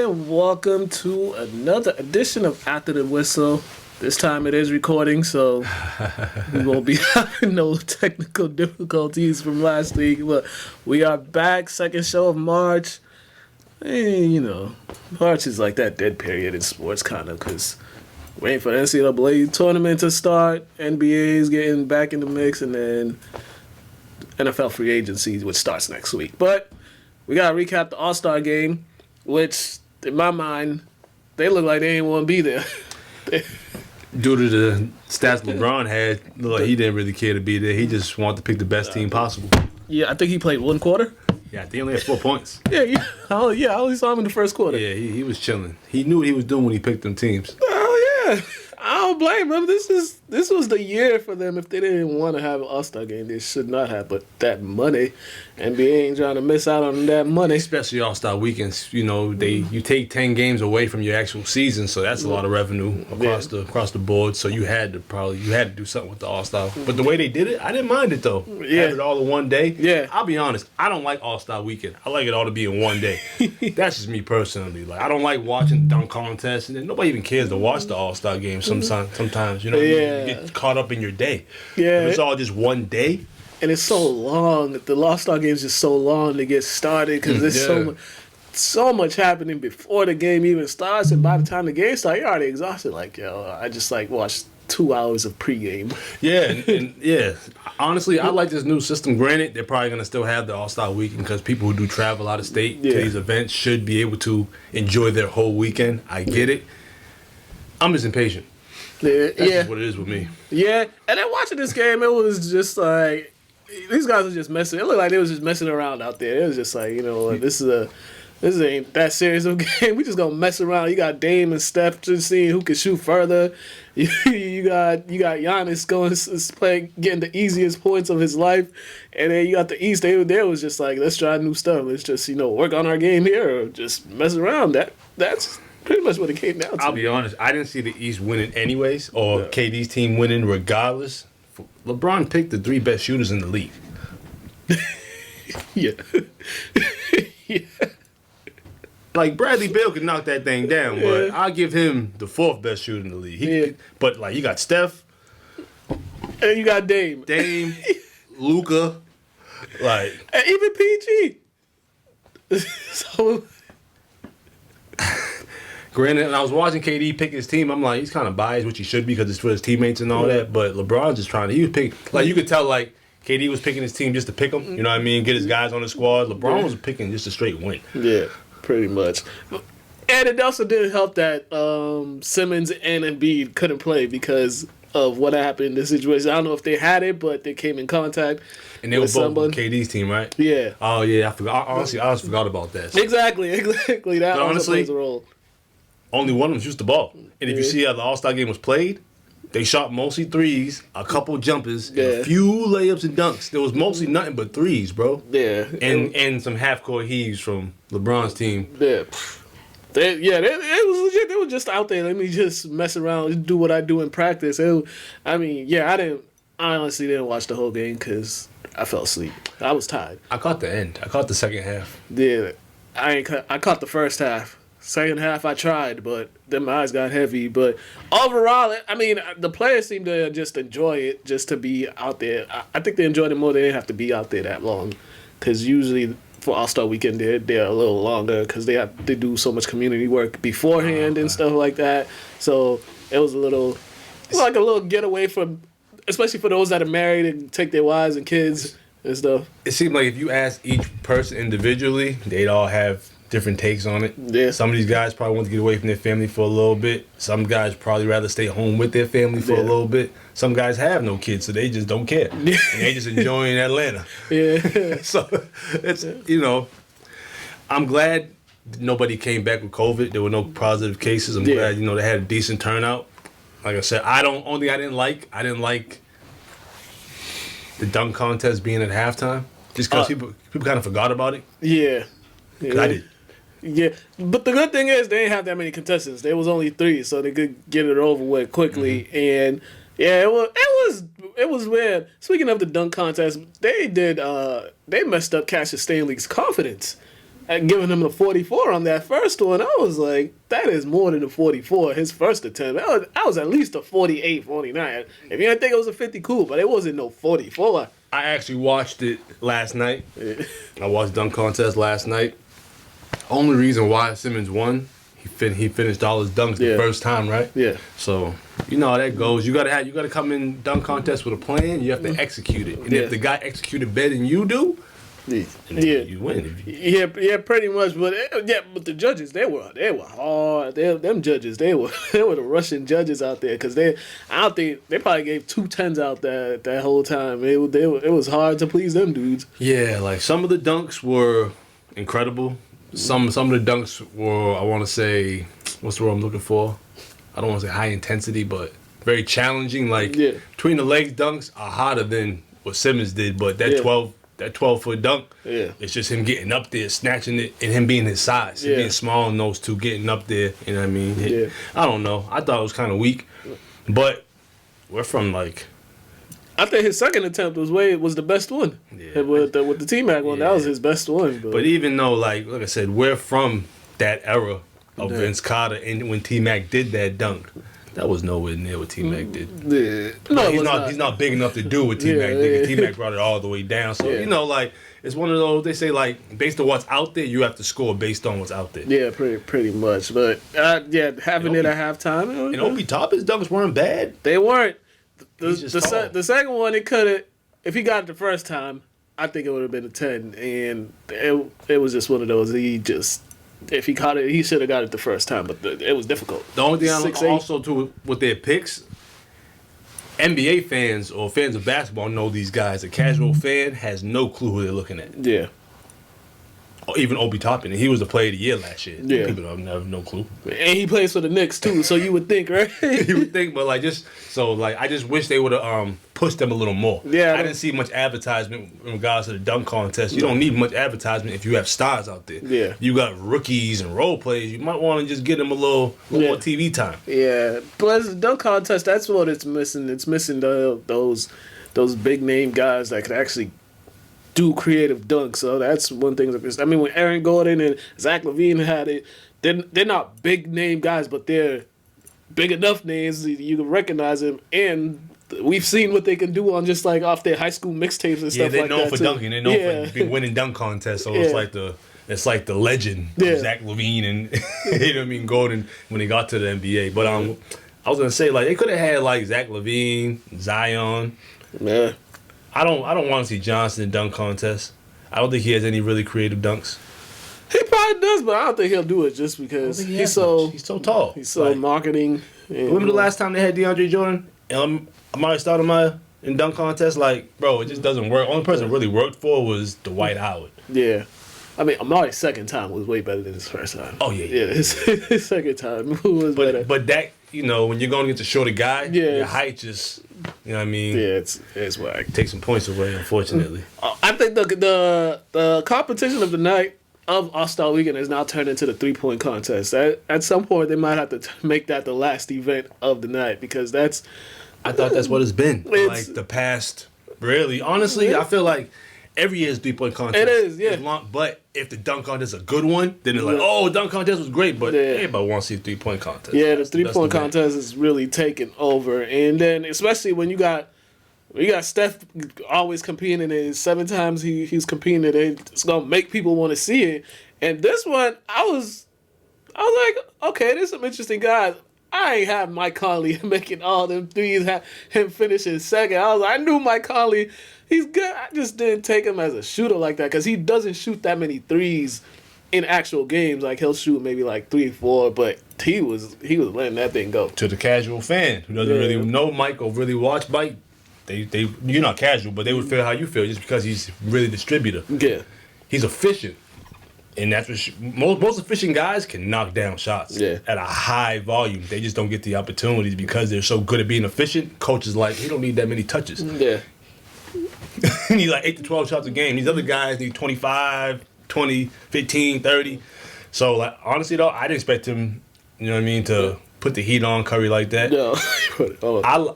And welcome to another edition of After the Whistle. This time it is recording, so we won't be having no technical difficulties from last week. But we are back, second show of March. And, March is like that dead period in sports, kind of, because waiting for the NCAA tournament to start, NBA is getting back in the mix, and then NFL free agency, which starts next week. But we got to recap the All-Star game, which, in my mind, they look like they didn't want to be there. Due to the stats LeBron had, looked like he didn't really care to be there. He just wanted to pick the best team possible. Yeah, I think he played one quarter. Yeah, I think he only had 4 points. I only saw him in the first quarter. Yeah, he was chilling. He knew what he was doing when he picked them teams. Oh, yeah. I don't blame him. This was the year for them. If they didn't want to have an All-Star game, they should not have. But that money, NBA ain't trying to miss out on that money. Especially All-Star weekends. You take 10 games away from your actual season, so that's a lot of revenue across the board. So you had to do something with the All-Star. But the way they did it, I didn't mind it though. Yeah. Have it all in one day. Yeah. I'll be honest, I don't like All-Star weekend. I like it all to be in one day. That's just me personally. Like, I don't like watching dunk contests, and nobody even cares to watch the All-Star game sometimes, you get caught up in your day. Yeah. If it's all just one day. And it's so long. The All-Star game is just so long to get started because there's so much happening before the game even starts. And by the time the game starts, you're already exhausted. Like, I just watched 2 hours of pregame. Yeah. Honestly, I like this new system. Granted, they're probably going to still have the All-Star weekend because people who do travel out of state to these events should be able to enjoy their whole weekend. I get it. I'm just impatient. That's just what it is with me. Yeah, and then watching this game, it was just like these guys were just messing. It looked like they was just messing around out there. It was just like, this ain't that serious of a game. We just gonna mess around. You got Dame and Steph just seeing who can shoot further. You got Giannis getting the easiest points of his life, and then you got the East. They was just like, let's try new stuff. Let's just work on our game here, or just mess around. That's pretty much what it came down to. I'll be honest, I didn't see the East winning anyways, or KD's team winning regardless. LeBron picked the 3 best shooters in the league. Yeah. Like, Bradley Beal could knock that thing down, but I'll give him the 4th best shooter in the league. But, you got Steph. And you got Dame. Luka. And even PG. So... Granted, and I was watching KD pick his team. I'm like, he's kind of biased, which he should be because it's for his teammates and all that. But LeBron's just trying to. He was pick. You could tell, KD was picking his team just to pick them. You know what I mean? Get his guys on the squad. LeBron was picking just a straight win. Yeah, pretty much. And it also didn't help that Simmons and Embiid couldn't play because of what happened in this situation. I don't know if they had it, but they came in contact. And they were both on KD's team, right? Yeah. Oh, yeah. I forgot. Honestly, I just forgot about that. Exactly. That also plays a role. Only one of them shoots the ball. And if you see how the All-Star game was played, they shot mostly threes, a couple jumpers, and a few layups and dunks. There was mostly nothing but threes, bro. Yeah. And some half-court heaves from LeBron's team. Yeah. It was legit. They were just out there. Let me just mess around, do what I do in practice. I honestly didn't watch the whole game because I fell asleep. I was tired. I caught the end. I caught the second half. Yeah. I caught the first half. Second half, I tried, but then my eyes got heavy. But overall, the players seemed to just enjoy it, just to be out there. I think they enjoyed it more. They didn't have to be out there that long, because usually for All-Star Weekend, they're a little longer because they do so much community work beforehand and stuff like that. So it was like a little getaway from, especially for those that are married and take their wives and kids and stuff. It seemed like if you ask each person individually, they'd all have different takes on it. Yeah. Some of these guys probably want to get away from their family for a little bit. Some guys probably rather stay home with their family for a little bit. Some guys have no kids, so they just don't care. And they just enjoying Atlanta. Yeah. So it's I'm glad nobody came back with COVID. There were no positive cases. I'm glad they had a decent turnout. Like I said, only thing I didn't like the dunk contest being at halftime. Just because people kind of forgot about it. Yeah. I did. Yeah, but the good thing is they didn't have that many contestants. There was only 3, so they could get it over with quickly. Mm-hmm. And it was weird. Speaking of the dunk contest, they messed up Cassius Stanley's confidence. and giving him the 44 on that first one, I was like, that is more than a 44. His first attempt, that was at least a 48, 49. If you didn't think it was a 50, cool, but it wasn't no 44. I actually watched it last night. Yeah. I watched dunk contest last night. Only reason why Simmons won, he finished all his dunks the first time, right? Yeah. So you know how that goes. You gotta come in dunk contest with a plan. You have to execute it, and if the guy executed better than you do, you win. Yeah, pretty much. But but the judges, they were hard. Them judges, they were the Russian judges out there, because I don't think they probably gave 2 10s out that whole time. It was hard to please them dudes. Yeah, like some of the dunks were incredible. Some of the dunks were, I want to say, what's the word I'm looking for? I don't want to say high intensity, but very challenging. Like between the legs dunks are harder than what Simmons did, but that 12-foot dunk, it's just him getting up there, snatching it, and him being his size, being small in those two, getting up there. You know what I mean? I don't know. I thought it was kind of weak, but we're from like. I think his second attempt was the best one. Yeah. With the T-Mac one, that was his best one. But even though, like I said, we're from that era of Vince Carter, and when T-Mac did that dunk, that was nowhere near what T-Mac did. Yeah. No, he's not big enough to do what T-Mac did. T-Mac brought it all the way down. So, you know, like, it's one of those, they say, like, based on what's out there, you have to score based on what's out there. Yeah, pretty much. But, having it at halftime. And Obi Toppin's dunks weren't bad. They weren't. The second one, it could have, if he got it the first time, I think it would have been a 10. And it was just one of those, if he caught it, he should have got it the first time, but it was difficult. The only thing also too with their picks, NBA fans or fans of basketball know these guys. A casual fan has no clue who they're looking at. Yeah. Or even Obi Toppin, and he was the player of the year last year. Yeah. People have no clue. And he plays for the Knicks too, so you would think, right? You would think, but I just wish they would have pushed them a little more. Yeah. I didn't see much advertisement in regards to the dunk contest. You don't need much advertisement if you have stars out there. Yeah. You got rookies and role players. You might want to just give them a little more TV time. Yeah. But the dunk contest, that's what it's missing. It's missing those big name guys that could actually do creative dunks. So that's one thing. I mean, when Aaron Gordon and Zach LaVine had it, they're not big name guys, but they're big enough names you can recognize them. And we've seen what they can do on just like off their high school mixtapes and stuff like that. Yeah, they're known for dunking. They're known for winning dunk contests. So it's like the legend of Zach LaVine and you know what I mean, Gordon when he got to the NBA. But I was gonna say, like, they could have had like Zach LaVine, Zion. Yeah. I don't want to see Johnson in dunk contest. I don't think he has any really creative dunks. He probably does, but I don't think he'll do it just because he's so tall. He's so marketing. Remember the last time they had DeAndre Jordan and Amari Stoudemire in dunk contest? Like, bro, it just doesn't work. Only person really worked for was Dwight Howard. Yeah. I mean, Amari's second time was way better than his first time. Oh, yeah. Yeah, his second time was better. But that, you know, when you're going against a shorter guy, your height just... You know what I mean? Yeah, it's whack. Take some points away, unfortunately. I think the competition of the night of All-Star Weekend has now turned into the 3-point contest. At some point, they might have to make that the last event of the night because that's... I thought that's what it's been. Like the past... Really? Honestly, I feel like every year's 3-point contest. It is, yeah. But if the dunk contest is a good one, then they're like, oh, dunk contest was great, but everybody wants to see 3-point contest. Yeah, the 3-point contest is really taking over. And then especially when you got Steph always competing, and 7 times he's competing, and it's gonna make people want to see it. And this one, I was like, okay, there's some interesting guys. I ain't have Mike Conley making all them threes, him finishing second. I knew Mike Conley, he's good. I just didn't take him as a shooter like that because he doesn't shoot that many threes in actual games. Like, he'll shoot maybe like 3 or 4, but he was letting that thing go. To the casual fan who doesn't really know Mike or really watch Mike, you're not casual, but they would feel how you feel just because he's really a distributor. Yeah. He's efficient. And that's what most efficient guys can knock down shots at a high volume. They just don't get the opportunities because they're so good at being efficient. Coaches like, he don't need that many touches. Yeah. He needs like 8 to 12 shots a game. These other guys need 25, 20, 15, 30. So, like, honestly, though, I didn't expect him, you know what I mean, to put the heat on Curry like that. No.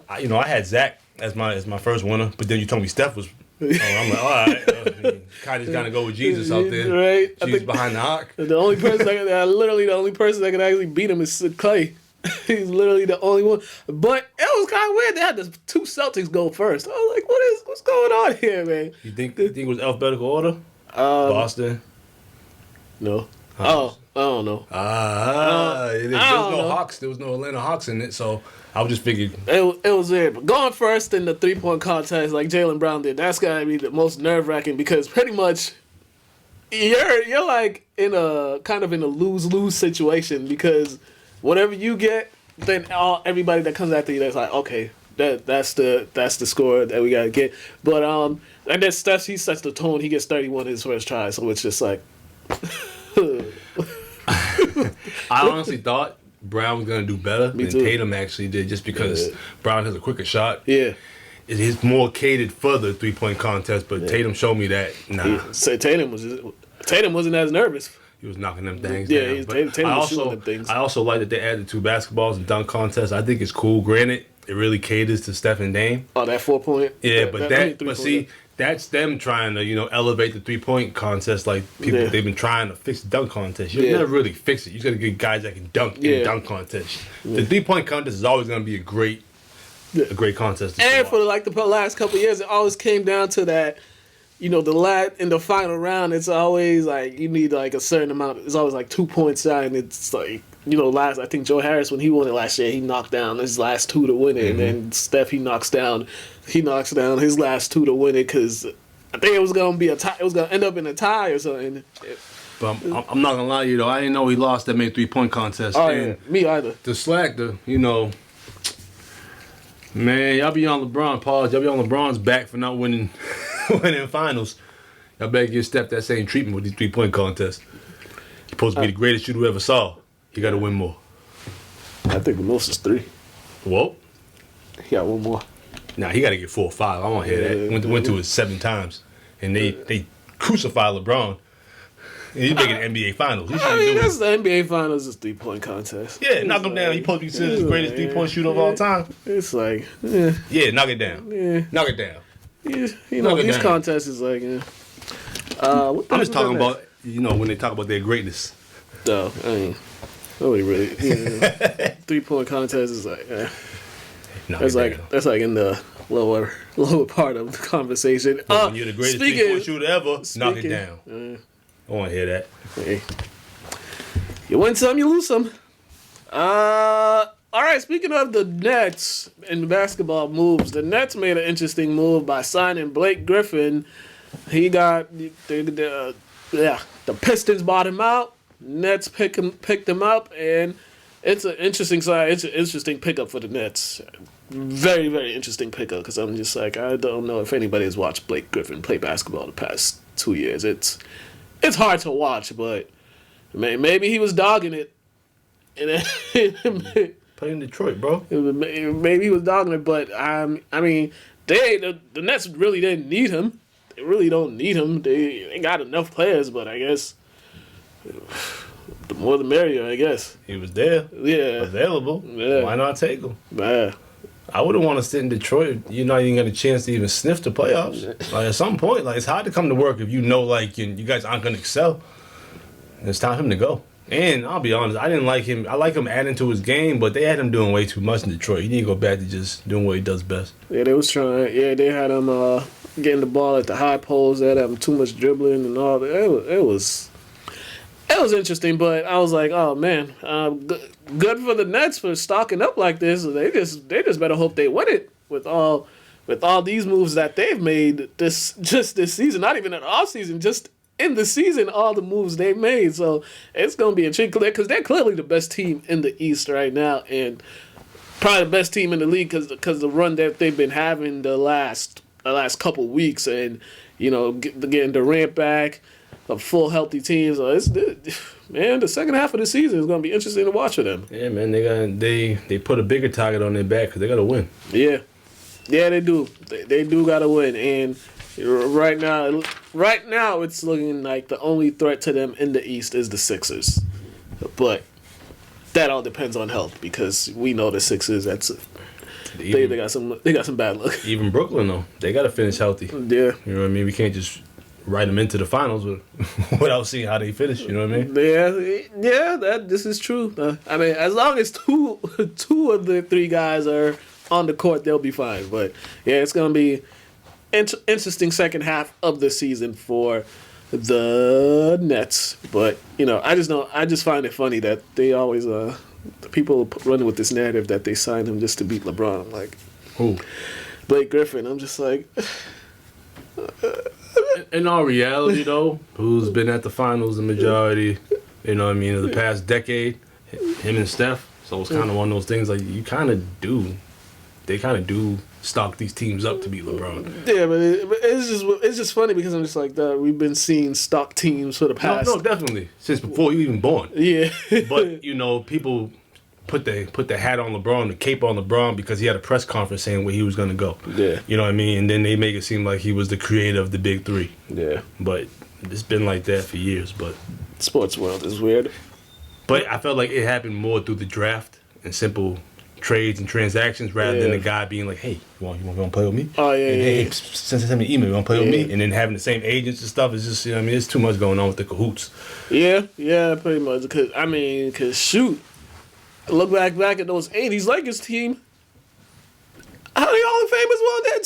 I had Zach as my first winner, but then you told me Steph was I'm like, all right. Kylie's got to go with Jesus out there. Right. Jesus behind the arc. The only person literally the only person that can actually beat him is Clay. He's literally the only one. But it was kind of weird. They had the 2 Celtics go first. I was like, what's going on here, man? You think it was alphabetical order? Boston? No. I don't know. There was no Hawks. There was no Atlanta Hawks in it, so I was just figured. It was weird. But going first in the 3-point contest like Jaylen Brown did, that's got to be the most nerve-wracking because pretty much you're like in a kind of in a lose-lose situation because whatever you get, then everybody that comes after you, that's like, okay, that's the score that we gotta get. But and then Steph, he sets the tone. He gets 31 in his first try, so it's just like. I honestly thought Brown was gonna do better than Tatum actually did, just because Brown has a quicker shot. Yeah. It is more catered for the 3-point contest, but Tatum showed me that So Tatum wasn't as nervous. He was knocking them things down. Tatum was shooting them things. I also like that they added 2 basketballs and dunk contests. I think it's cool. Granted, it really caters to Steph and Dame. Oh, that 4-point. Yeah, but see, that's them trying to elevate the 3-point contest. Like people, they've been trying to fix the dunk contest. You never really fix it. You got to get guys that can dunk in the dunk contest. The 3-point contest is always going to be a great contest. And for the last couple of years, it always came down to that. In the final round, it's always like you need like a certain amount. It's always like 2 points out, and it's like I think Joe Harris when he won it last year, he knocked down his last 2 to win it, and then Steph he knocks down his last 2 to win it because I think it was gonna be a tie. It was gonna end up in a tie or something. But I'm not gonna lie to you though, I didn't know he lost that many 3-point contests. Oh yeah, me either. The slack, man, y'all be on LeBron. Pause. Y'all be on LeBron's back for not winning finals. Y'all better give Steph that same treatment with these 3-point contests. He's supposed to be the greatest shooter we ever saw. He got to win more. I think the most is 3. Whoa. He got 1 more. Nah, he got to get 4 or 5. I want to hear that. Went to it 7 times, and they crucified LeBron. And he's making NBA Finals. That's the NBA Finals is 3-point contest. Yeah, knock him down. He's supposed to be considered the greatest 3-point shooter of all time. It's like, yeah, knock it down. Yeah, knock it down. Yeah, these contests is like, I'm just talking about when they talk about their greatness. No, I mean, nobody really. 3-point contest is like, that's like in the lower part of the conversation. When you're the greatest 3-point shooter ever, knock it down. I want to hear that. Hey. You win some, you lose some. All right, speaking of the Nets and basketball moves, the Nets made an interesting move by signing Blake Griffin. He got the Pistons bought him out. Nets picked him up, and it's an interesting sign. It's an interesting pickup for the Nets. Very, very interesting pickup because I'm just like, I don't know if anybody has watched Blake Griffin play basketball the past 2 years. It's hard to watch, but maybe he was dogging it. Play in Detroit, bro. Maybe he was dogging it, but I mean, the Nets really didn't need him. They really don't need him. They got enough players, but I guess the more the merrier, I guess. He was there. Yeah. Available. Yeah. Why not take him? Yeah. I wouldn't want to sit in Detroit. You're not even got a chance to even sniff the playoffs. Like at some point, it's hard to come to work if you you guys aren't going to excel. It's time for him to go. And I'll be honest, I didn't like him. I like him adding to his game, but they had him doing way too much in Detroit. He need to go back to just doing what he does best. Yeah, they was trying. Yeah, they had him getting the ball at the high post. They had him too much dribbling and all that. It was interesting, but I was like, oh man, good for the Nets for stocking up like this. They just better hope they win it with all these moves that they've made this season. Not even in the off season, just in the season, all the moves they made. So it's gonna be a trick because they're clearly the best team in the East right now, and probably the best team in the league because the run that they've been having the last couple weeks, and getting Durant back. A full healthy team, so the second half of the season is going to be interesting to watch for them. Yeah, man, they put a bigger target on their back because they got to win. Yeah, they do. They do got to win, and right now it's looking like the only threat to them in the East is the Sixers, but that all depends on health because we know the Sixers. They got some bad luck. Even Brooklyn though, they got to finish healthy. Yeah, you know what I mean. We can't just write them into the finals without seeing how they finish. You know what I mean? Yeah. This is true. I mean, as long as two of the three guys are on the court, they'll be fine. But yeah, it's gonna be interesting second half of the season for the Nets. But I just find it funny that they always the people running with this narrative that they signed him just to beat LeBron. I'm like, who? Blake Griffin. I'm just like. In all reality, though, who's been at the finals the majority, of the past decade, him and Steph. So it's kind of one of those things like they kind of do stock these teams up to beat LeBron. Yeah, but it's just funny because I'm just like, we've been seeing stock teams for the past. No, definitely since before you even born. Yeah, but people put the hat on LeBron, the cape on LeBron because he had a press conference saying where he was going to go. Yeah. You know what I mean? And then they make it seem like he was the creator of the big three. Yeah. But it's been like that for years. But sports world is weird. But I felt like it happened more through the draft and simple trades and transactions rather than the guy being like, hey, you want to play with me? Oh, yeah, and, yeah. Hey, send me an email. You want to play with me? And then having the same agents and stuff is just, it's too much going on with the cahoots. Yeah, pretty much. Because shoot. Look back at those 80s Lakers team. How many Hall of Famers were on that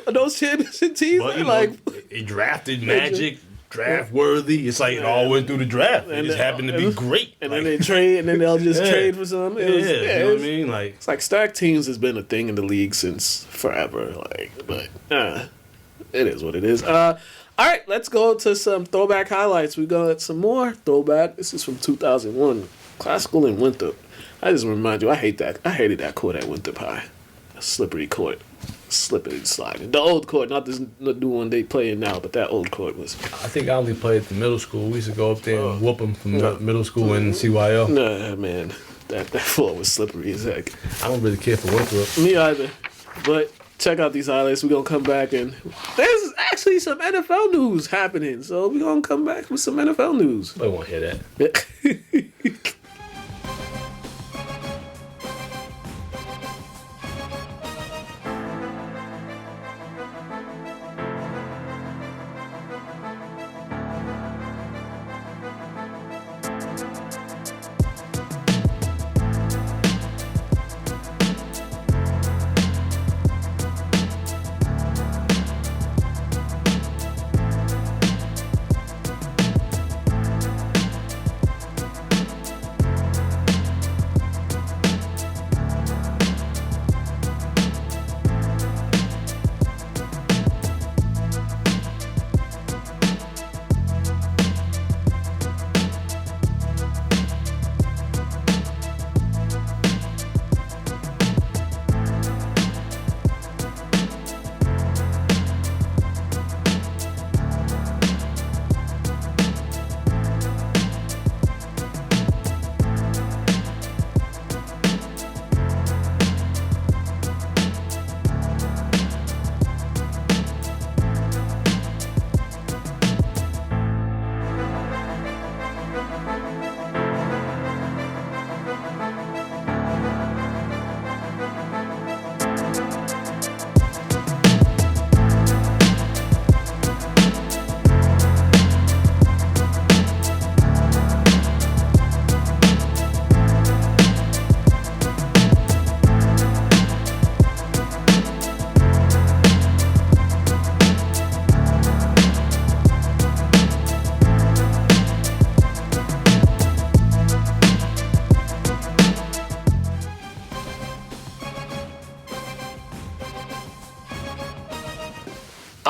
team? Those championship teams? Well, they drafted Magic, draft worthy. It's like it all went through the draft. It just happened to be great. And then they trade, and then they'll just trade for some. You know what I mean? It's like stacked teams has been a thing in the league since forever. But it is what it is. All right, let's go to some throwback highlights. We got some more throwback. This is from 2001, Classical in Winthrop. I just remind you, I hated that court at Winthrop High. A slippery court. Slipping and sliding. The old court, not the new one they play in now, but that old court was. I think I only played at the middle school. We used to go up there and whoop them from middle school and CYO. Nah, man. That floor was slippery as heck. I don't really care for Winthrop. Me either. But check out these highlights. We're going to come back and there's actually some NFL news happening. So we're going to come back with some NFL news. I won't hear that.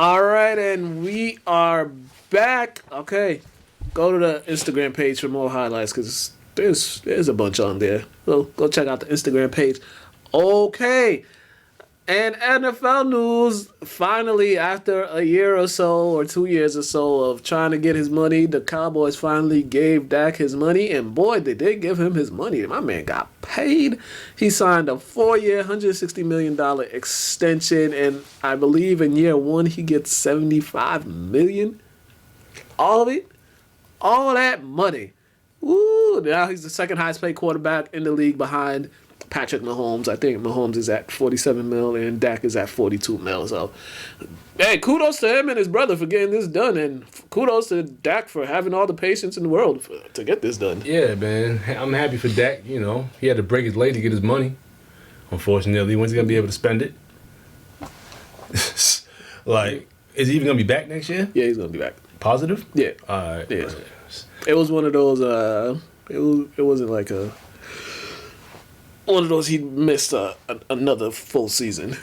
All right, and we are back. Okay, go to the Instagram page for more highlights because there's a bunch on there. So go check out the Instagram page. Okay, and NFL news. Finally, after a year or so, or 2 years or so of trying to get his money, the Cowboys finally gave Dak his money, and boy, they did give him his money. My man got paid. He signed a 4-year, $160 million extension, and I believe in year one he gets $75 million. All of it, all that money. Woo! Now he's the second highest paid quarterback in the league behind Patrick Mahomes. I think Mahomes is at $47 million and Dak is at $42 million. So, hey, kudos to him and his brother for getting this done, and kudos to Dak for having all the patience in the world to get this done. Yeah, man. I'm happy for Dak. You know, he had to break his leg to get his money. Unfortunately, when's he gonna be able to spend it? Like, is he even gonna be back next year? Yeah, he's gonna be back. Positive? Yeah. All right. Yeah. It was one of those. It wasn't like one of those he missed another full season.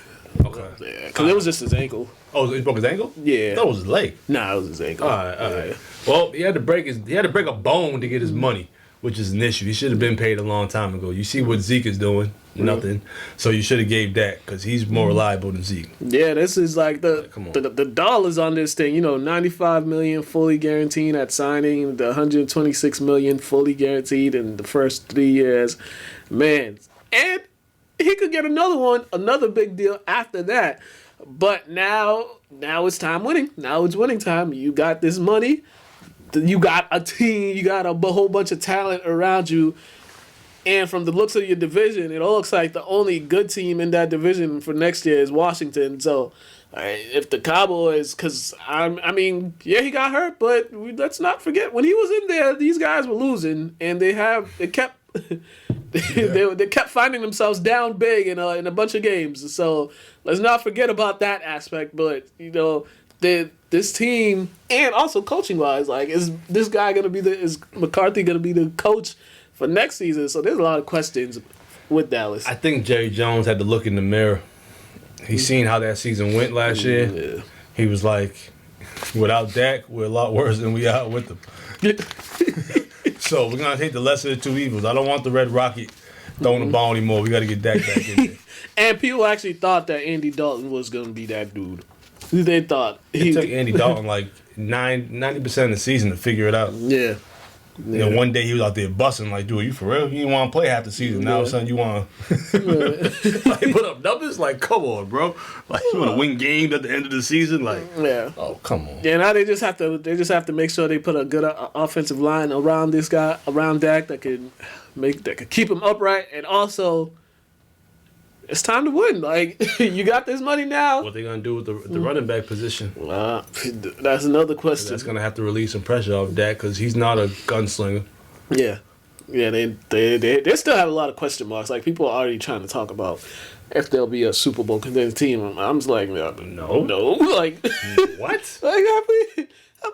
Okay. Yeah, because it was just his ankle. Oh, he broke his ankle? Yeah. That was his leg. Nah, it was his ankle. All right. Well, he had to break a bone to get his money, which is an issue. He should have been paid a long time ago. You see what Zeke is doing? Nothing. So you should have gave Dak because he's more reliable than Zeke. Yeah, this is like the dollars on this thing. You know, $95 million fully guaranteed at signing, the $126 million fully guaranteed in the first 3 years. Man, and he could get another big deal after that. But now it's time winning. Now it's winning time. You got this money. You got a team. You got a whole bunch of talent around you. And from the looks of your division, it all looks like the only good team in that division for next year is Washington. So, if the Cowboys, because I mean, yeah, he got hurt, but let's not forget when he was in there, these guys were losing, and they kept they kept finding themselves down big in a bunch of games. So let's not forget about that aspect. But you know, this team, and also coaching wise, like, is this guy is McCarthy gonna be the coach for next season? So there's a lot of questions with Dallas. I think Jerry Jones had to look in the mirror. He seen how that season went last year. Yeah. He was like, without Dak, we're a lot worse than we are with them. So we're going to take the lesser of two evils. I don't want the Red Rocket throwing the ball anymore. We got to get Dak back in there. And people actually thought that Andy Dalton was going to be that dude. They thought. It took Andy Dalton like 90% of the season to figure it out. Yeah. You know, one day he was out there busting, like, dude, you for real? You didn't want to play half the season. Now all of a sudden you want to like, put up numbers? Like, come on, bro. Like, you want to win games at the end of the season? Like, yeah. Oh, come on. Yeah, now they just have to make sure they put a good offensive line around this guy, around Dak, that could keep him upright, and also it's time to win. Like, you got this money now. What they gonna do with the running back position? That's another question. That's gonna have to relieve some pressure off Dak because he's not a gunslinger. Yeah. They still have a lot of question marks. Like, people are already trying to talk about if there'll be a Super Bowl contending team. I'm just like, no. Like, what? Like,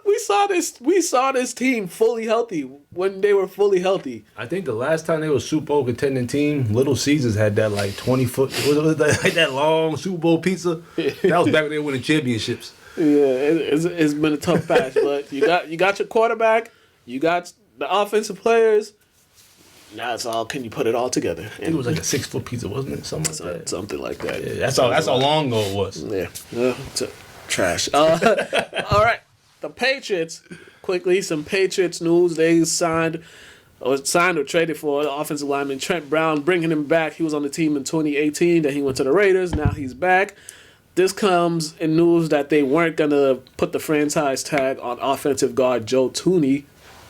we saw this team fully healthy when they were fully healthy. I think the last time they were Super Bowl contending team, Little Caesars had that like 20-foot, like that long Super Bowl pizza. That was back when they were winning championships. Yeah, it's been a tough patch, but you got your quarterback, you got the offensive players. Now it's all, can you put it all together? I think it was like a 6-foot pizza, wasn't it? Something like that. Yeah, that's how long ago it was. Yeah, trash. All right. The Patriots, quickly, some Patriots news. They signed or traded for offensive lineman Trent Brown, bringing him back. He was on the team in 2018. Then he went to the Raiders. Now he's back. This comes in news that they weren't going to put the franchise tag on offensive guard Joe Thuney.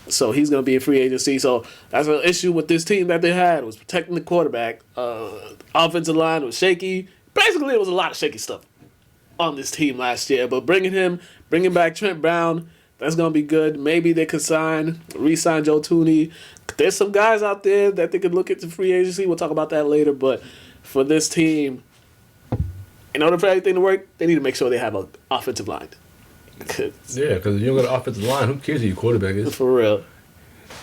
So he's going to be in free agency. So that's an issue with this team that they had, was protecting the quarterback. Offensive line was shaky. Basically, it was a lot of shaky stuff on this team last year. But bringing back Trent Brown, that's going to be good. Maybe they could re-sign Joe Thuney. There's some guys out there that they could look into free agency. We'll talk about that later. But for this team, in order for everything to work, they need to make sure they have an offensive line. Because if you don't got an offensive line, who cares who your quarterback is? For real.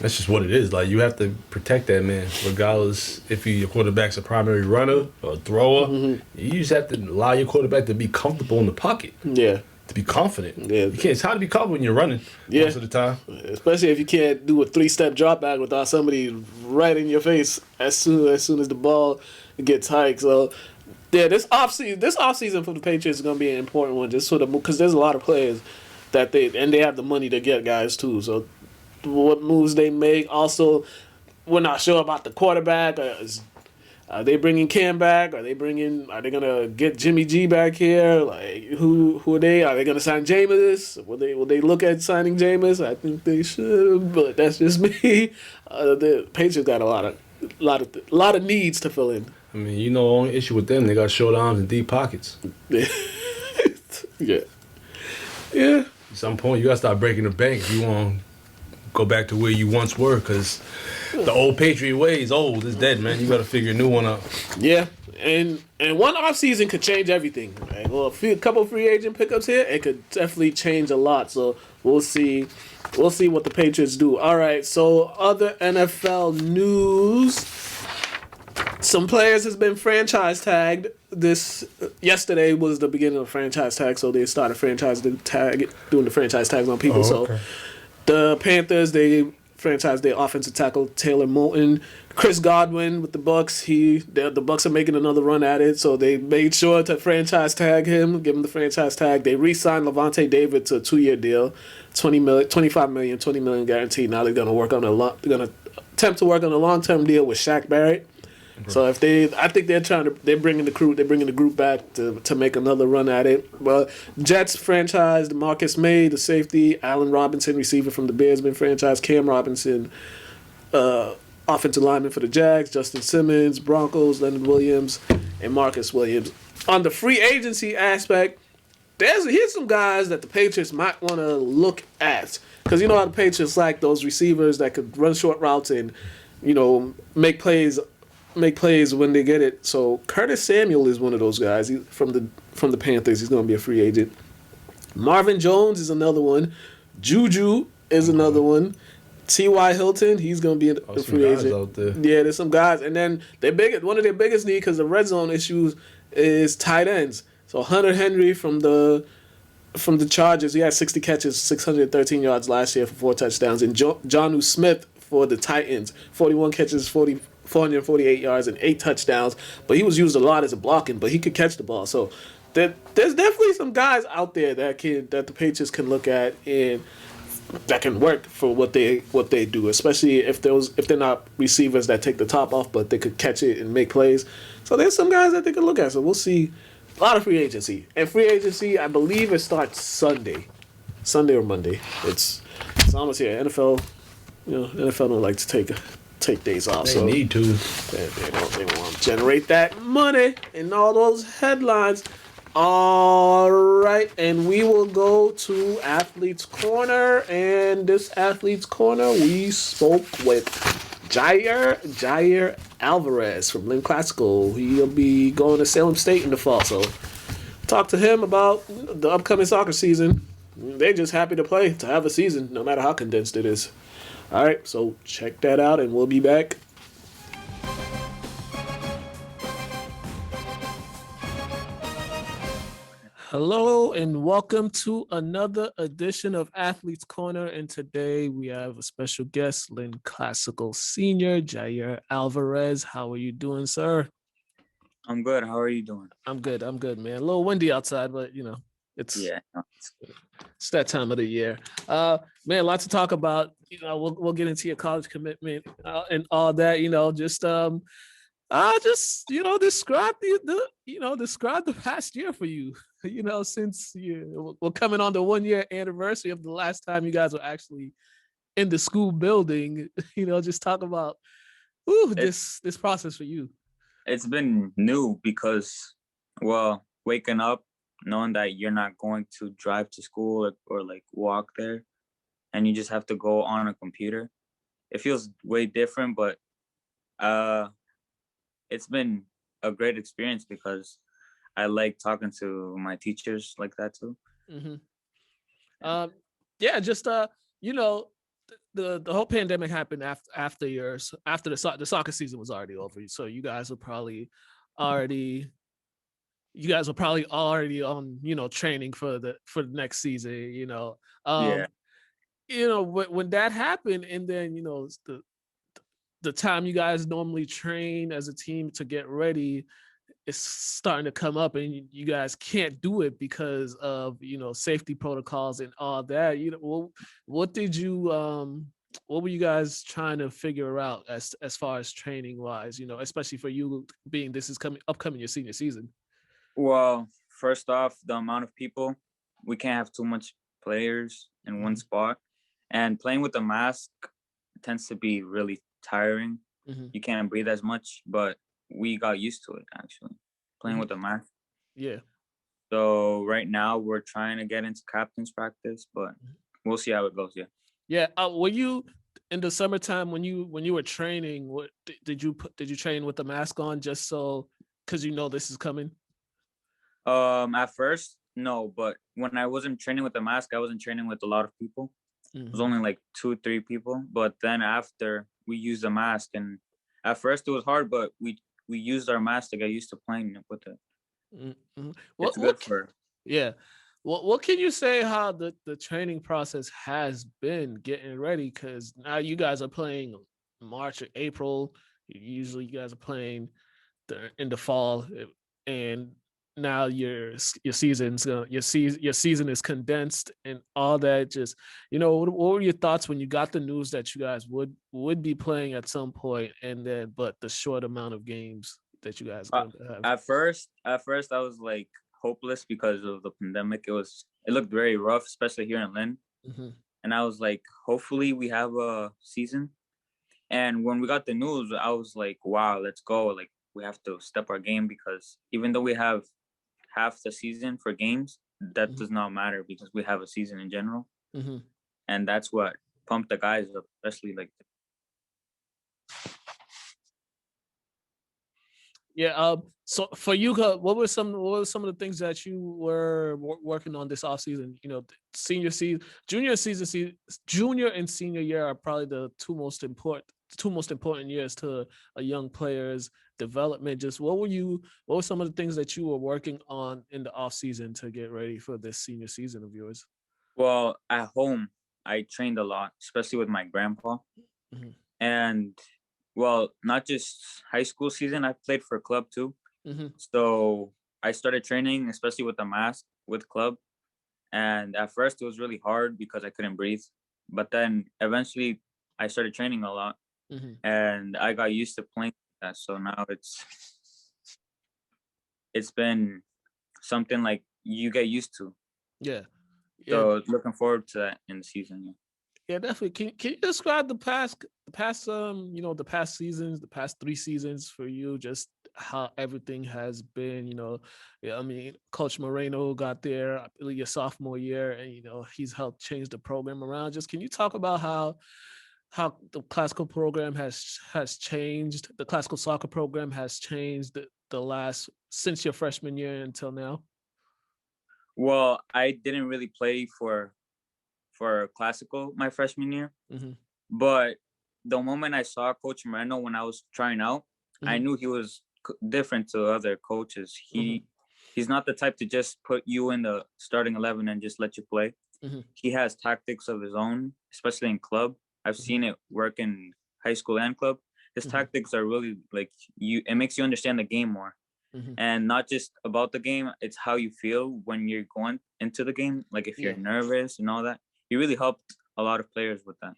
That's just what it is. Like, you have to protect that man, regardless if your quarterback's a primary runner or a thrower. Mm-hmm. You just have to allow your quarterback to be comfortable in the pocket. Yeah. To be confident. Yeah. You can't. It's hard to be confident when you're running most of the time. Especially if you can't do a 3-step drop back without somebody right in your face as soon as the ball gets hiked. So, yeah, this offseason for the Patriots is going to be an important one, just sort of because there's a lot of players that they have the money to get guys too. So what moves they make. Also, we're not sure about the quarterback. Are they bringing Cam back? Are they gonna get Jimmy G back here? Like, who are they? Are they gonna sign Jameis? Will they look at signing Jameis? I think they should, but that's just me. The Patriots got a lot of a lot of needs to fill in. I mean, the only issue with them, they got short arms and deep pockets. Yeah. Yeah. At some point, you got to start breaking the bank if you want to go back to where you once were, because the old Patriot way is old. It's dead, man. You got to figure a new one out. Yeah. And one offseason could change everything. Right? Well, a couple free agent pickups here, it could definitely change a lot. So we'll see. We'll see what the Patriots do. All right. So other NFL news. Some players has been franchise tagged. Yesterday was the beginning of franchise tag, so they started doing the franchise tags on people. Oh, okay. So the Panthers, they franchised their offensive tackle Taylor Moton. Chris Godwin with the Bucks. The Bucks are making another run at it, so they made sure to franchise tag him, give him the franchise tag. They re-signed Levante David to a 2-year deal, $25 million, $20 million guaranteed. Now they're gonna attempt to work on a long-term deal with Shaq Barrett. So I think they're bringing the group back to make another run at it. Well, Jets franchised Marcus May, the safety, Allen Robinson, receiver from the Bears, been franchised, Cam Robinson, offensive lineman for the Jags, Justin Simmons, Broncos, Leonard Williams, and Marcus Williams. On the free agency aspect, here's some guys that the Patriots might want to look at, because you know how the Patriots like those receivers that could run short routes and make plays when they get it. So Curtis Samuel is one of those guys. He's from the Panthers. He's going to be a free agent. Marvin Jones is another one. Juju is another one. T.Y. Hilton, he's going to be a free agent. Out there. Yeah, there's some guys. And then one of their biggest needs, because the red zone issues, is tight ends. So Hunter Henry from the Chargers, he had 60 catches, 613 yards last year for 4 touchdowns. And Jonnu Smith for the Titans, 41 catches, 448 yards and 8 touchdowns. But he was used a lot as a blocking, but he could catch the ball. So there's definitely some guys out there that the Patriots can look at and that can work for what they do, especially if they're not receivers that take the top off, but they could catch it and make plays. So there's some guys that they can look at. So we'll see a lot of free agency. And free agency, I believe it starts Sunday or Monday. It's almost here. NFL don't like to take days off. They need to. They want to generate that money and all those headlines. All right, and we will go to Athlete's Corner. And this Athlete's Corner, we spoke with Jair Alvarez from Lynn Classical. He'll be going to Salem State in the fall. So talk to him about the upcoming soccer season. They're just happy to have a season, no matter how condensed it is. All right, so check that out, and we'll be back. Hello, and welcome to another edition of Athlete's Corner. And today we have a special guest, Lynn Classical Senior, Jair Alvarez. How are you doing, sir? I'm good. How are you doing? I'm good, man. A little windy outside, but it's that time of the year. Man, lots to talk about. We'll get into your college commitment and all that. Describe the past year for you. Since we're coming on the 1-year anniversary of the last time you guys were actually in the school building. Just talk about this process for you. It's been new because, waking up knowing that you're not going to drive to school or walk there, and you just have to go on a computer. It feels way different, but it's been a great experience because I like talking to my teachers like that too. Mm-hmm. The whole pandemic happened after the soccer season was already over. So you guys were probably already on training for the next season. When that happened, and then the time you guys normally train as a team to get ready is starting to come up, and you guys can't do it because of safety protocols and all that. What were you guys trying to figure out as far as training wise? Especially for you being this is upcoming your senior season. Well, first off, the amount of people, we can't have too much players in one spot, and playing with a mask tends to be really tiring. You can't breathe as much, but we got used to it actually playing with the mask. Yeah. So right now we're trying to get into captain's practice, but we'll see how it goes. Yeah. Yeah. Were you in the summertime when you were training? What did you train with the mask on just so because this is coming? At first, no, but when I wasn't training with the mask, I wasn't training with a lot of people. It was only like 2-3 people. But then after we used the mask, and at first it was hard, but we used our mask to get used to playing with it. Mm-hmm. It's good for. Yeah. What can you say how the training process has been getting ready? Because now you guys are playing March or April. Usually you guys are playing in the fall, and now your season's your season is condensed and all that. Just what were your thoughts when you got the news that you guys would be playing at some point, and then but the short amount of games that you guys are going to have? At first I was like hopeless because of the pandemic. It looked very rough, especially here in Lynn. And I was like, hopefully we have a season. And when we got the news, I was like, wow, let's go. Like, we have to step our game, because even though we have half the season for games, that does not matter because we have a season in general. And that's what pumped the guys up, especially like. Yeah. So for you, what were some of the things that you were working on this off season? Senior season, junior and senior year are probably the two most important years to a young player's development. Just what were some of the things that you were working on in the off season to get ready for this senior season of yours? Well, at home, I trained a lot, especially with my grandpa. And well, not just high school season, I played for club too. So I started training, especially with the mask, with club. And at first it was really hard because I couldn't breathe. But then eventually I started training a lot, and I got used to playing that. So now it's been something like you get used to. Yeah. So looking forward to that in the season. Yeah. Yeah, definitely. Can you describe the past the past seasons, the past 3 seasons for you, just how everything has been, I mean, Coach Moreno got there, I believe your sophomore year, and he's helped change the program around. Just can you talk about how the classical program has changed, the classical soccer program has changed the last since your freshman year until now? Well, I didn't really play for classical my freshman year, but the moment I saw Coach Moreno when I was trying out, I knew he was different to other coaches. He's not the type to just put you in the starting 11 and just let you play. He has tactics of his own, especially in club. I've seen it work in high school and club. His tactics are really like it makes you understand the game more. And not just about the game, it's how you feel when you're going into the game. Like if you're nervous and all that, he really helped a lot of players with that,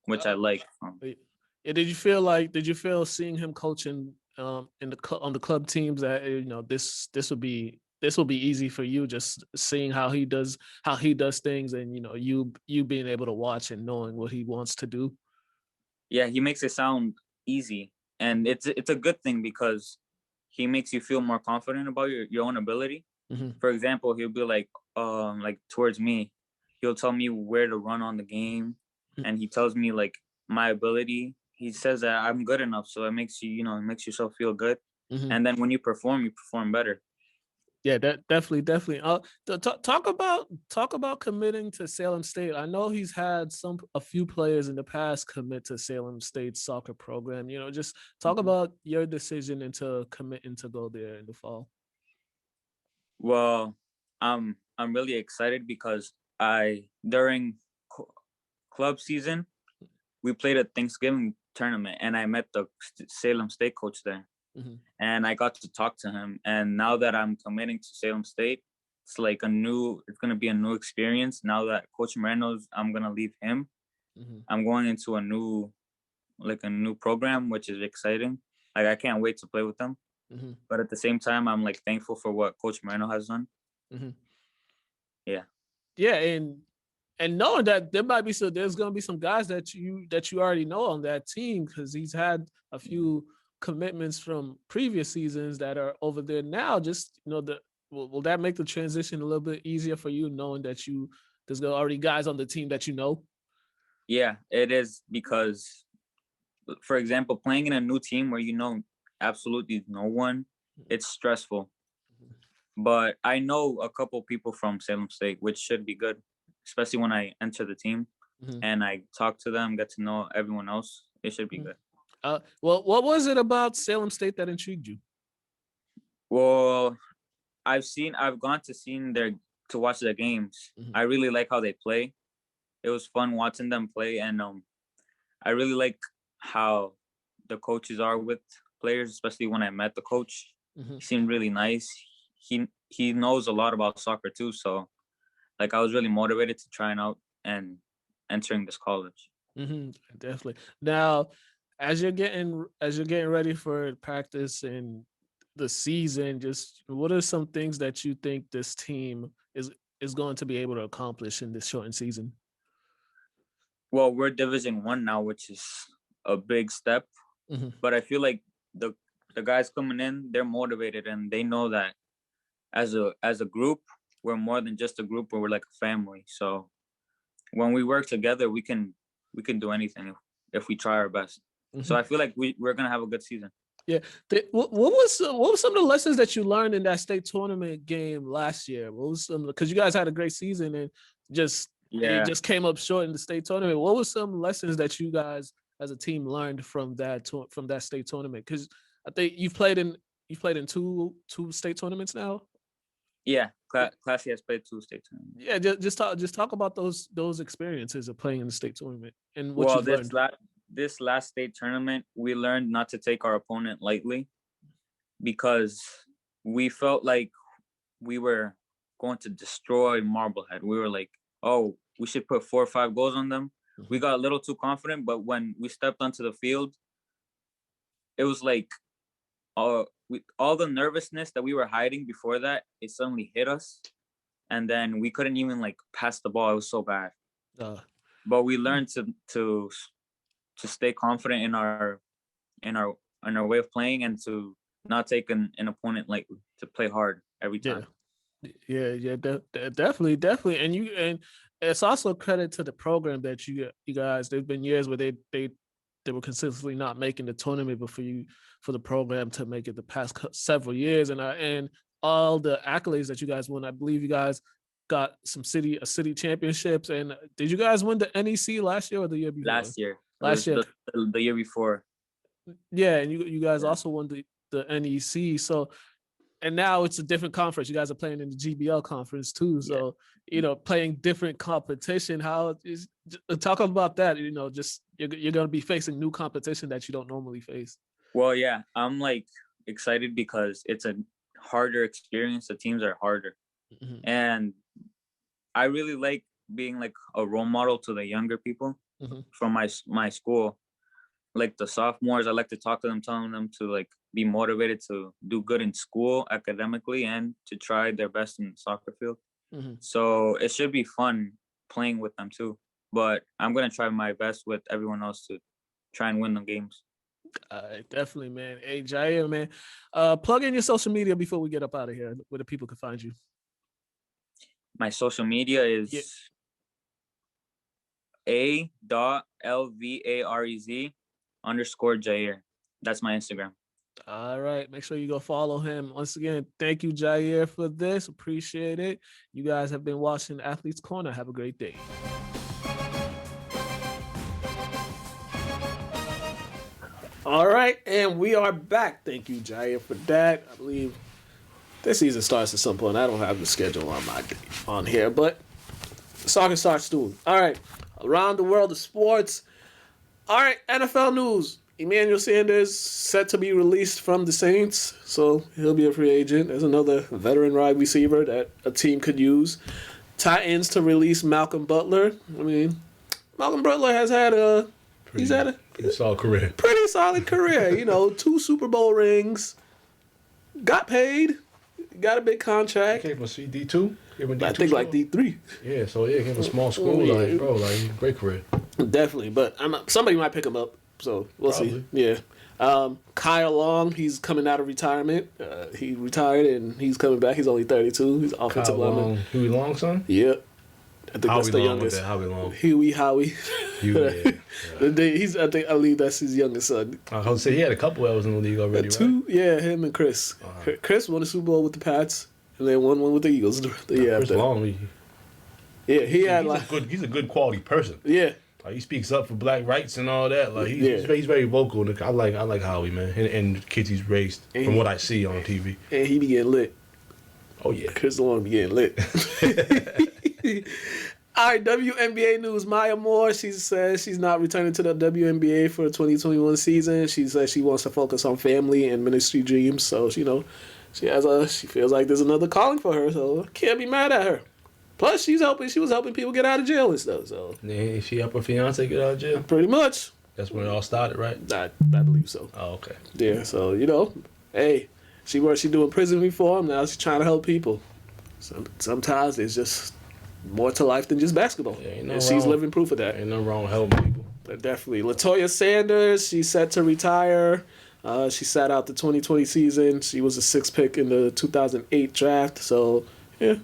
which I like. Yeah, did you feel seeing him coaching on the club teams that this will be easy for you, just seeing how he does things, and you being able to watch and knowing what he wants to do? Yeah, he makes it sound easy, and it's a good thing because he makes you feel more confident about your own ability. For example, he'll be like towards me, he'll tell me where to run on the game, and he tells me like my ability. He says that I'm good enough, so it makes you, it makes yourself feel good. And then when you perform better. Yeah, definitely. Talk about committing to Salem State. I know he's had a few players in the past commit to Salem State's soccer program. Just talk about your decision into committing to go there in the fall. Well, I'm really excited because during club season, we played a Thanksgiving tournament, and I met the Salem State coach there. And I got to talk to him. And now that I'm committing to Salem State, it's like it's going to be a new experience. Now that Coach Moreno's, I'm going to leave him. I'm going into a new program, which is exciting. Like, I can't wait to play with them. But at the same time, I'm like thankful for what Coach Moreno has done. Yeah. Yeah. And and knowing that there's gonna be some guys that you already know on that team because he's had a few commitments from previous seasons that are over there now. Just will that make the transition a little bit easier for you, knowing that there's already guys on the team that you know? Yeah, it is because, for example, playing in a new team where you know absolutely no one, it's stressful. But I know a couple people from Salem State, which should be good, especially when I enter the team and I talk to them, get to know everyone else. It should be good. Well, what was it about Salem State that intrigued you? Well, I've gone to watch their games. I really like how they play. It was fun watching them play, and I really like how the coaches are with players, especially when I met the coach. He seemed really nice. He knows a lot about soccer too, so like I was really motivated to trying out and entering this college. Definitely. Now, as you're getting ready for practice and the season, just what are some things that you think this team is going to be able to accomplish in this shortened season? Well, we're Division I now, which is a big step. But I feel like the guys coming in, they're motivated and they know that as a group, we're more than just a group, we're like a family. So when we work together, we can do anything if we try our best. So I feel like we're gonna have a good season. Yeah. What was some of the lessons that you learned in that state tournament game last year? What was some, because you guys had a great season and it just came up short in the state tournament. What were some lessons that you guys as a team learned from that state tournament? Because I think you've played in two state tournaments now. Yeah, Classy has played 2 state tournaments. Yeah, just talk about those experiences of playing in the state tournament and what you've learned. This last state tournament, we learned not to take our opponent lightly because we felt like we were going to destroy Marblehead. We were like, oh, we should put 4 or 5 goals on them. We got a little too confident, but when we stepped onto the field, it was like all the nervousness that we were hiding before that, it suddenly hit us. And then we couldn't even like pass the ball. It was so bad. But we learned to stay confident in our way of playing and to not take an opponent lightly, to play hard every time. Yeah, definitely. And it's also credit to the program that you guys. There've been years where they were consistently not making the tournament, but for the program to make it the past several years, and all the accolades that you guys won. I believe you guys got some city championships. And did you guys win the NEC last year or the year before? Last year. The year before. Yeah, and you guys also won the NEC. So, and now it's a different conference. You guys are playing in the GBL conference too. So, playing different competition. How is talk about that? Just you're going to be facing new competition that you don't normally face. Well, yeah, I'm like excited because it's a harder experience. The teams are harder, and I really like being like a role model to the younger people from my school. Like the sophomores, I like to talk to them, telling them to like be motivated to do good in school academically and to try their best in the soccer field. So it should be fun playing with them too. But I'm gonna try my best with everyone else to try and win the games. Definitely, man. Hey, Jair, man, plug in your social media before we get up out of here, where the people can find you. My social media is a.lvarez_Jair. That's my Instagram. All right. Make sure you go follow him. Once again, thank you, Jair, for this. Appreciate it. You guys have been watching Athletes Corner. Have a great day. All right, and we are back. Thank you, Jair, for that. I believe this season starts at some point. I don't have the schedule on here, but soccer starts soon. All right, around the world of sports. All right, NFL news. Emmanuel Sanders set to be released from the Saints, so he'll be a free agent. There's another veteran wide receiver that a team could use. Titans to release Malcolm Butler. I mean, Malcolm Butler has had a pretty solid career. Pretty solid career. 2 Super Bowl rings. Got paid. Got a big contract. Came from CD2. I think like D3. Yeah, so yeah, he was a small school, like bro, like great career. Definitely, but somebody might pick him up, so we'll see. Yeah. Kyle Long, he's coming out of retirement. He retired and he's coming back. He's only 32. He's offensive lineman. Huey Long, son? Yep. I think Howie that's the Long youngest. Howie Long. Howie. Yeah. I believe that's his youngest son. I was gonna say he had a couple L's in the league already, Two? right? Yeah, him and Chris. Chris won the Super Bowl with the Pats, and then won one with the Eagles. Chris Long, he had he's a good quality person. Yeah. Like, he speaks up for black rights and all that. Like he's very vocal. I like Howie, man, and the kids he's raised from what I see on TV. And he be getting lit. Oh yeah, Chris Long be getting lit. All right, WNBA news. Maya Moore, she says she's not returning to the WNBA for the 2021 season. She says she wants to focus on family and ministry dreams. So, she feels like there's another calling for her. So, can't be mad at her. Plus, she was helping people get out of jail and stuff. So, yeah, she helped her fiance get out of jail? Pretty much. That's when it all started, right? I believe so. Oh, okay. Yeah, so, hey, she doing prison reform. Now she's trying to help people. So, sometimes it's just more to life than just basketball. Yeah, and she's living proof of that. Ain't nothing wrong with helping people. But definitely. Latoya Sanders, she's set to retire. She sat out the 2020 season. She was a 6th pick in the 2008 draft. So, yeah,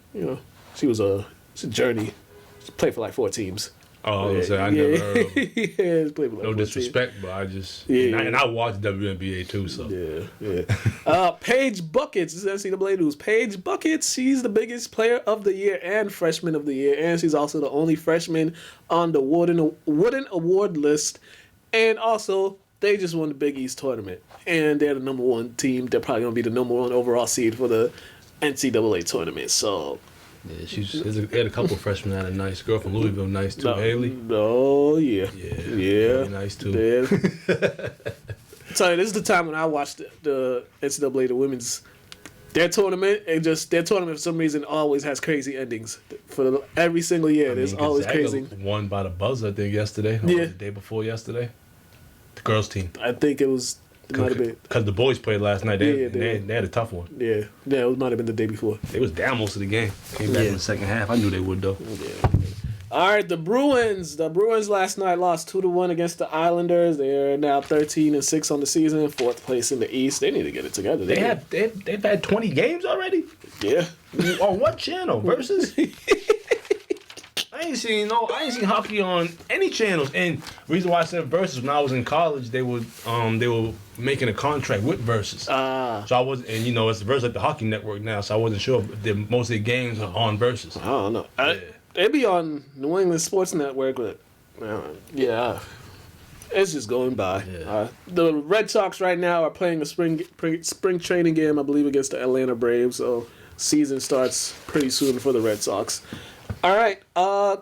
it's a journey. She played for like 4 teams. Oh, I never heard of him. Yeah, played for like no 4 disrespect, teams. but I just... Yeah. And I watch WNBA too, so... Yeah. Paige Buckets, this is NCAA news. Paige Buckets, she's the biggest player of the year and freshman of the year. And she's also the only freshman on the Wooden Award list. And also, they just won the Big East tournament. And they're the number 1 team. They're probably going to be the number 1 overall seed for the NCAA tournament. So... Yeah, they had a couple of freshmen that are nice. Girl from Louisville, nice too. Haley. Oh, yeah. Yeah. Nice too. Yeah. Tell you, this is the time when I watched the NCAA, the women's, their tournament, and just their tournament for some reason always has crazy endings. Every single year, there's always crazy. Won by the buzzer, I think, yesterday. Or the day before yesterday. The girls' team. I think it was. It might have been because the boys played last night. They had a tough one. Yeah, it might have been the day before. They was down most of the game. Came back in the second half. I knew they would though. Yeah. All right, the Bruins. The Bruins last night lost 2-1 against the Islanders. They're now 13-6 on the season, 4th place in the East. They need to get it together. They've had 20 games already. Yeah. On what channel? Versus. I ain't seen hockey on any channels. And the reason why I said Versus, when I was in college, they were making a contract with Versus. So I was, and it's Versus like the Hockey Network now. So I wasn't sure if most of the games are on Versus. I don't know. They be on New England Sports Network, but it's just going by. Yeah. The Red Sox right now are playing a spring training game, I believe, against the Atlanta Braves. So season starts pretty soon for the Red Sox. All right,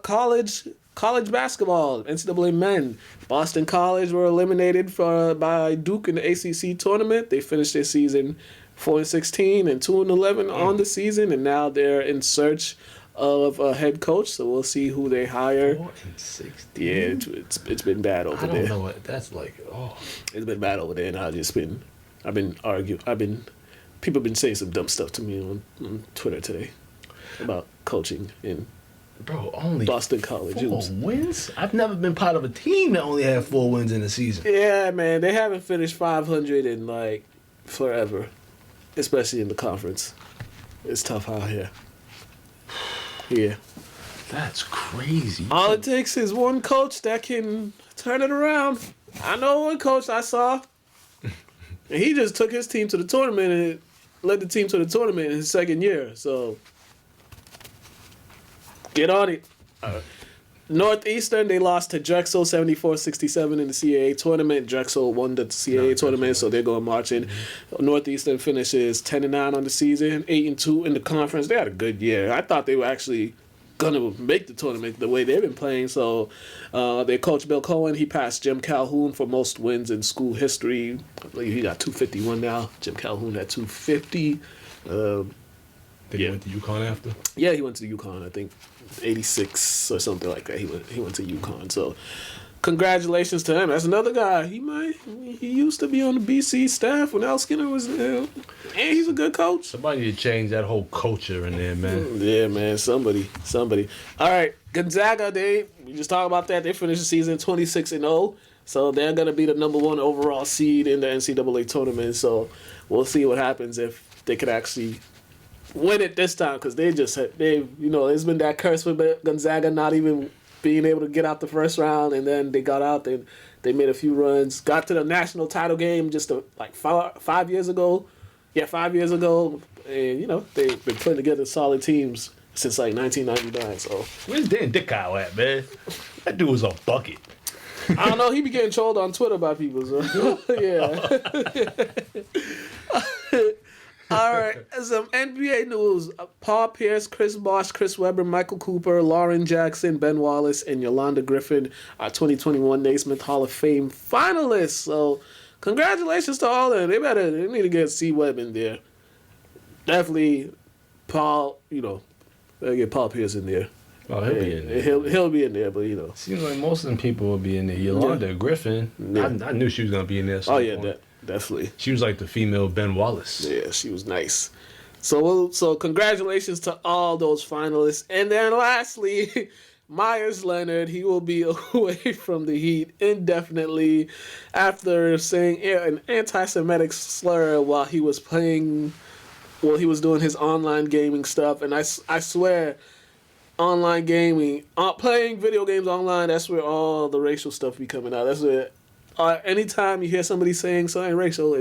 college basketball, NCAA men. Boston College were eliminated by Duke in the ACC tournament. They finished their season 4-16 and 2-11 on the season, and now they're in search of a head coach. So we'll see who they hire. 4-16. Yeah, it's been bad over there. I don't know what that's like. Oh, it's been bad over there, and I've been arguing. People have been saying some dumb stuff to me on Twitter today about coaching in. Bro, only Boston College. 4 wins? I've never been part of a team that only had 4 wins in the season. Yeah, man. They haven't finished 500 in, forever. Especially in the conference. It's tough out here. Yeah. That's crazy. All it takes is one coach that can turn it around. I know one coach I saw. And he just took his team to the tournament and led the team to the tournament in his second year. So... get on it. Northeastern, they lost to Drexel 74-67 in the CAA tournament. Drexel won the CAA tournament, so they're going marching. Northeastern finishes 10-9 on the season, 8-2 in the conference. They had a good year. I thought they were actually going to make the tournament the way they've been playing. So their coach, Bill Cohen, he passed Jim Calhoun for most wins in school history. I believe he got 251 now. Jim Calhoun had 250. He went to UConn after? Yeah, he went to UConn, I think. 86 or something like that. He went to UConn. So congratulations to him. That's another guy. He used to be on the BC staff when Al Skinner was there. And he's a good coach. Somebody need to change that whole culture in there, man. Yeah, man. Somebody. All right, Gonzaga. We just talked about that. They finished the season 26-0, so they're gonna be the number 1 overall seed in the NCAA tournament. So we'll see what happens if they could actually win it this time, because it's been that curse with Gonzaga not even being able to get out the first round, and then they got out. They made a few runs, got to the national title game just 5 years ago. Yeah, 5 years ago, and they've been putting together solid teams since 1999. So where's Dan Dickow at, man? That dude was a bucket. I don't know. He be getting trolled on Twitter by people. So yeah. All right, some NBA news. Paul Pierce, Chris Bosh, Chris Webber, Michael Cooper, Lauren Jackson, Ben Wallace, and Yolanda Griffin are 2021 Naismith Hall of Fame finalists. So congratulations to all of them. They need to get C-Web in there. Definitely Paul, better get Paul Pierce in there. Oh, he'll be in there. He'll be in there, but Seems like most of them people will be in there. Yolanda Griffin, I knew she was going to be in there. Definitely. She was like the female Ben Wallace. Yeah, she was nice. So congratulations to all those finalists. And then lastly, Myers Leonard, he will be away from the Heat indefinitely after saying an anti-Semitic slur while he was doing his online gaming stuff. And I swear, online gaming, playing video games online, that's where all the racial stuff be coming out. That's where anytime you hear somebody saying something racial,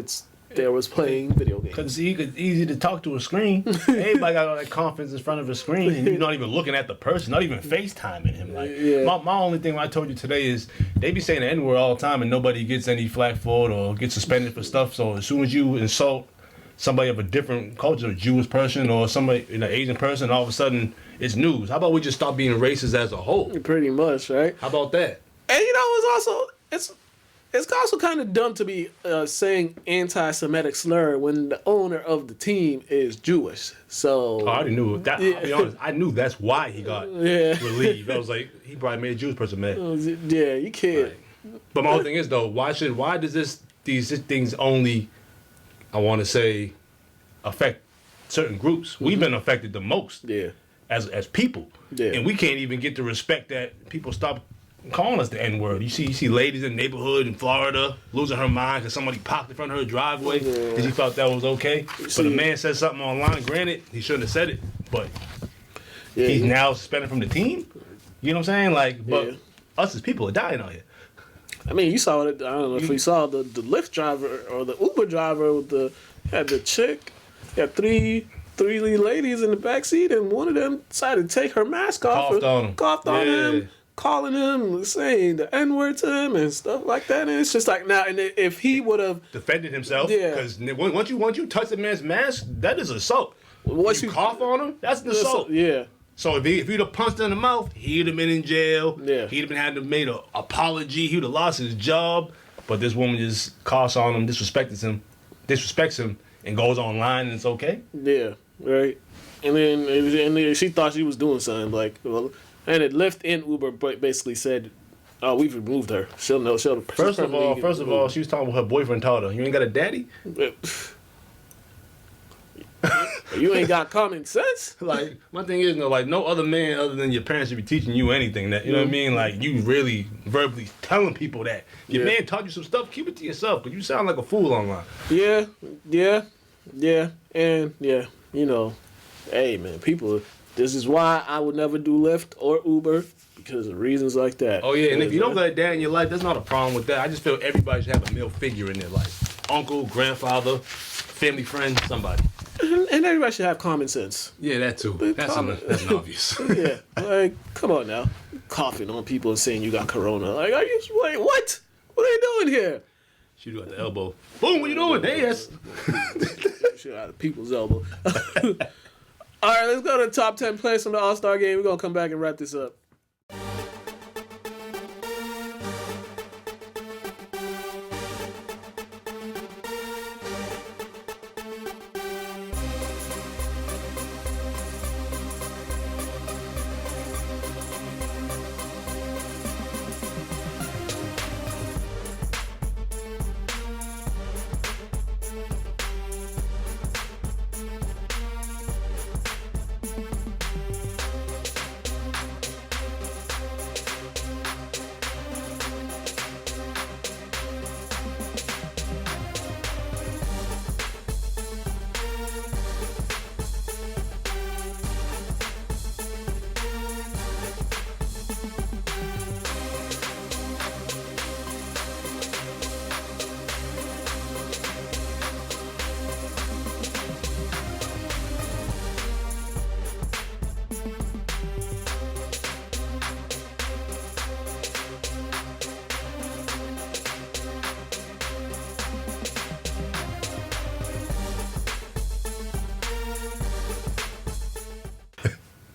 there was playing video games. Because it's easy to talk to a screen. Everybody got all that confidence in front of a screen, and you're not even looking at the person, not even FaceTiming him. My only thing I told you today is they be saying the N-word all the time, and nobody gets any flack for it or gets suspended for stuff. So as soon as you insult somebody of a different culture, a Jewish person or somebody, an Asian person, all of a sudden it's news. How about we just stop being racist as a whole? Pretty much, right? How about that? And it's also kind of dumb to be saying anti-Semitic slur when the owner of the team is Jewish. So I already knew that. I'll be honest, I knew that's why he got relieved. I was like, he probably made a Jewish person mad. Yeah, you can't. Right. But my whole thing is though, why does these things only, I want to say, affect certain groups? We've been affected the most. Yeah. As people. Yeah. And we can't even get the respect that people stop calling us the N-word. You see ladies in the neighborhood in Florida losing her mind because somebody parked in front of her driveway because he felt that was okay. But a man said something online. Granted, he shouldn't have said it, but he's now suspended from the team. You know what I'm saying? But us as people are dying out here. I mean, you saw it. I don't know if you saw the Lyft driver or the Uber driver with the chick. Had three ladies in the backseat, and one of them decided to take her mask off. Coughed on him. Calling him, saying the N-word to him and stuff like that. And it's just like, now, and if he would have defended himself, because once you touch the man's mask, that is assault. Once you cough on him, that's an assault. Yeah. So if he'd have punched her in the mouth, he'd have been in jail. Yeah. He'd have been had to made an apology. He would have lost his job. But this woman just coughs on him, disrespects him, and goes online, and it's okay. Yeah. Right. And then she thought she was doing something and it Lyft and Uber basically said, "Oh, we've removed her. She'll know. First of all, she was talking about her boyfriend told her, "You ain't got a daddy." You ain't got common sense. My thing is, no other man other than your parents should be teaching you anything. That you know what I mean? You really verbally telling people that your man taught you some stuff. Keep it to yourself, but you sound like a fool online. Yeah, and hey man, people. This is why I would never do Lyft or Uber, because of reasons like that. Oh, yeah, and if you don't got a dad in your life, there's not a problem with that. I just feel everybody should have a male figure in their life. Uncle, grandfather, family friend, somebody. And everybody should have common sense. Yeah, that too. That's obvious. Yeah, come on now. Coughing on people and saying you got corona. What? What are you doing here? Shoot you at the elbow. Boom, what you doing? Hey, yes. Shoot out of people's elbow. All right, let's go to the top 10 players from the All-Star game. We're going to come back and wrap this up.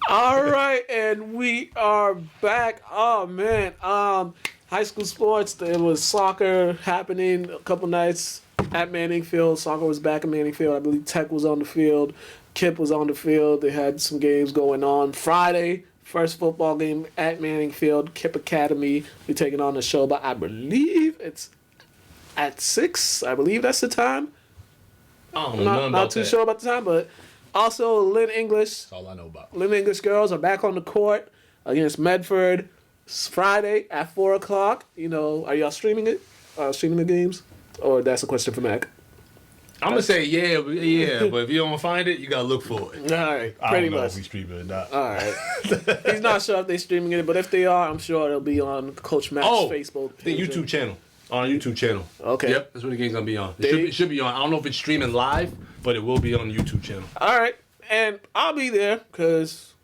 All right, and we are back. Oh man, high school sports. There was soccer happening a couple nights at Manning Field. Soccer was back at Manning Field. I believe Tech was on the field. Kip was on the field. They had some games going on. Friday, first football game at Manning Field. Kip Academy. We're taking on the show, but I believe it's at 6. I believe that's the time. I don't know nothing about Not too sure about the time, but also Lynn English. That's all I know about. Lynn English girls are back on the court against Medford. It's Friday at 4 o'clock. You know, are y'all streaming it? Streaming the games? Or that's a question for Mac? I'm gonna say yeah, but if you don't find it, you gotta look for it. All right, I pretty don't know much. if we stream it or not. All right. He's not sure if they're streaming it, but if they are, I'm sure it'll be on Coach Mac's Facebook the page. YouTube channel. On our YouTube channel. Okay. Yep, that's where the game's gonna be on. It should be on. I don't know if it's streaming live, but it will be on the YouTube channel. All right, and I'll be there because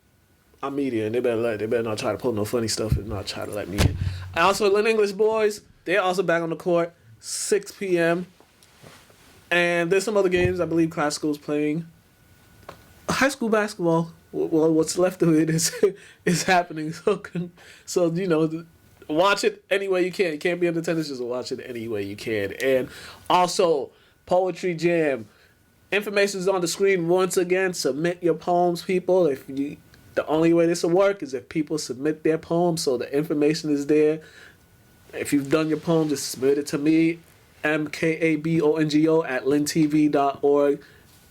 I'm media, and they better not try to pull no funny stuff and not try to let me in. And also, Lynn English boys, they're also back on the court, 6 p.m. And there's some other games. I believe Classical's playing high school basketball. Well, what's left of it is happening. So you know, watch it any way you can. You can't be in attendance, just watch it any way you can. And also, Poetry Jam. Information is on the screen once again. Submit your poems, people. The only way this will work is if people submit their poems, so the information is there. If you've done your poem, just submit it to me, MKABONGO at lyntv.org.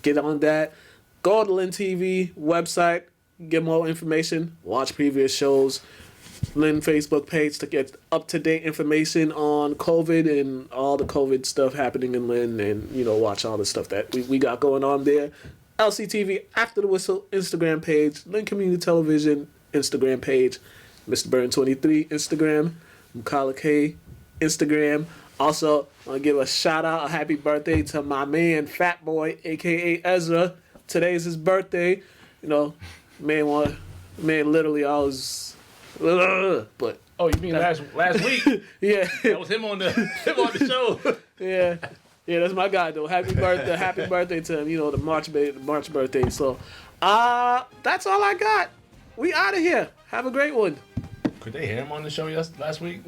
Get on that. Go to Lynn TV website, get more information, watch previous shows. Lynn Facebook page to get up-to-date information on COVID and all the COVID stuff happening in Lynn, and, you know, watch all the stuff that we got going on there. LCTV After the Whistle Instagram page, Lynn Community Television Instagram page, Mr. Burton 23 Instagram, Mukala K Instagram. Also, I want to give a shout out, a happy birthday to my man Fat Boy, aka Ezra. Today is his birthday. You know, man, literally I was. But Oh, you mean last week? yeah, That was him on the show. yeah, that's my guy though. Happy birthday to him. You know, the March birthday. So, that's all I got. We out of here. Have a great one. Could they hear him on the show last week?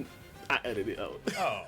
I edited it out. Oh.